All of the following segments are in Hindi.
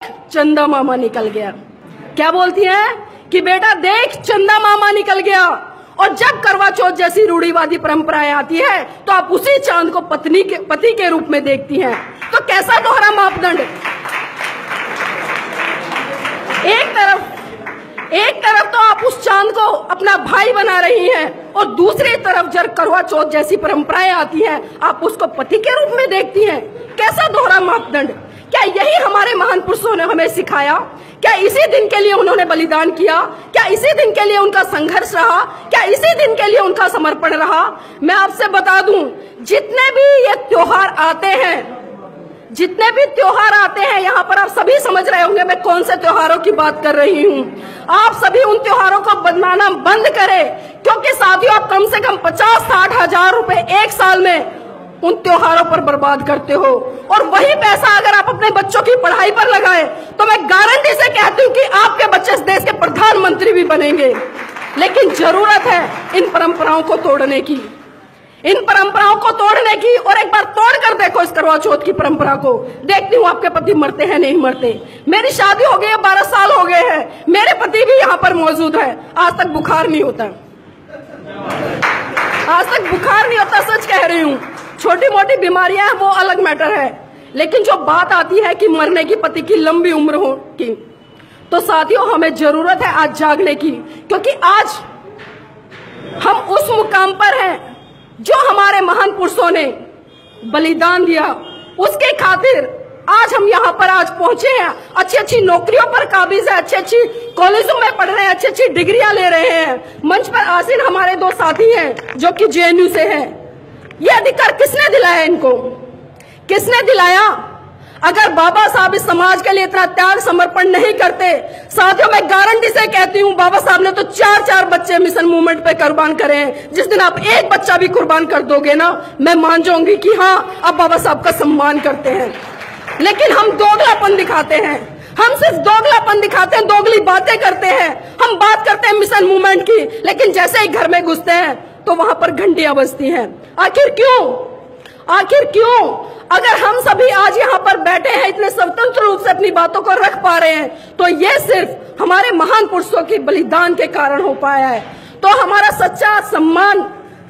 चंदा मामा निकल गया। क्या बोलती हैं कि बेटा देख चंदा मामा निकल गया। और जब करवा चौथ जैसी रूढ़िवादी परंपराएं आती है तो आप उसी चांद को पति के रूप में देखती हैं। तो कैसा दोहरा मापदंड। एक तरफ तो आप उस चांद को अपना भाई बना रही हैं और दूसरी तरफ जब करवा चौथ जैसी परंपराएं आती हैं आप उसको पति के रूप में देखती हैं। कैसा दोहरा मापदंड। क्या यही हमारे महान पुरुषों ने हमें सिखाया? क्या इसी दिन के लिए उन्होंने बलिदान किया? क्या इसी दिन के लिए उनका संघर्ष रहा? क्या इसी दिन के लिए उनका समर्पण रहा? मैं आपसे बता दूं, जितने भी ये त्योहार आते हैं यहाँ पर आप सभी समझ रहे होंगे मैं कौन से त्योहारों की बात कर रही हूँ। आप सभी उन त्योहारों को बनाना बंद करें, क्योंकि साथियों आप कम से कम 50-60 हजार रुपए एक साल में उन त्योहारों पर बर्बाद करते हो। और वही पैसा अगर आप अपने बच्चों की पढ़ाई पर लगाए तो मैं गारंटी से कहती हूँ कि आपके बच्चे इस देश के प्रधानमंत्री भी बनेंगे। लेकिन जरूरत है इन परंपराओं को तोड़ने की, और एक बार तोड़ कर देखो इस करवा चौथ की परंपरा को। देखती हूँ आपके पति मरते हैं नहीं मरते। मेरी शादी हो गई है, 12 साल हो गए हैं, मेरे पति भी यहाँ पर मौजूद है, आज तक बुखार नहीं होता, सच कह रही हूँ। छोटी मोटी बीमारियां हैं वो अलग मैटर है, लेकिन जो बात आती है कि मरने की, पति की लंबी उम्र हो की, तो साथियों हमें जरूरत है आज जागने की, क्योंकि आज हम उस मुकाम पर हैं जो हमारे महान पुरुषों ने बलिदान दिया, उसके खातिर आज हम यहाँ पर आज पहुंचे हैं। अच्छी नौकरियों पर काबिज है, अच्छी कॉलेजों में पढ़ रहे हैं, अच्छी डिग्रियां ले रहे हैं। मंच पर आसीन हमारे 2 साथी हैं जो कि जेएनयू से हैं। ये अधिकार किसने दिलाया इनको? किसने दिलाया? अगर बाबा साहब इस समाज के लिए इतना त्याग समर्पण नहीं करते, साथियों मैं गारंटी से कहती हूँ बाबा साहब ने तो 4 बच्चे मिशन मूवमेंट पे कुर्बान करे हैं। जिस दिन आप एक बच्चा भी कुर्बान कर दोगे ना, मैं मान जाऊंगी कि हाँ आप बाबा साहब का सम्मान करते हैं। लेकिन हम दोगलापन दिखाते हैं, हम सिर्फ दोगलापन दिखाते हैं, दोगली बातें करते हैं। हम बात करते हैं मिशन मूवमेंट की, लेकिन जैसे ही घर में घुसते हैं तो वहां पर घंटियां बजती हैं। आखिर क्यों? अगर हम सभी आज यहाँ पर बैठे हैं, इतने स्वतंत्र रूप से अपनी बातों को रख पा रहे हैं, तो ये सिर्फ हमारे महान पुरुषों के बलिदान के कारण हो पाया है। तो हमारा सच्चा सम्मान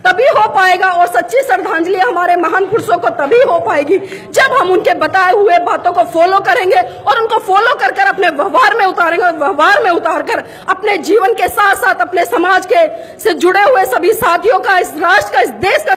तभी हो पाएगा और सच्ची श्रद्धांजलि हमारे महान पुरुषों को तभी हो पाएगी जब हम उनके बताए हुए बातों को फॉलो करेंगे और उनको फॉलो कर अपने व्यवहार में उतारेंगे, और व्यवहार में उतार कर अपने जीवन के साथ साथ अपने समाज के से जुड़े हुए सभी साथियों का, इस राष्ट्र का, इस देश का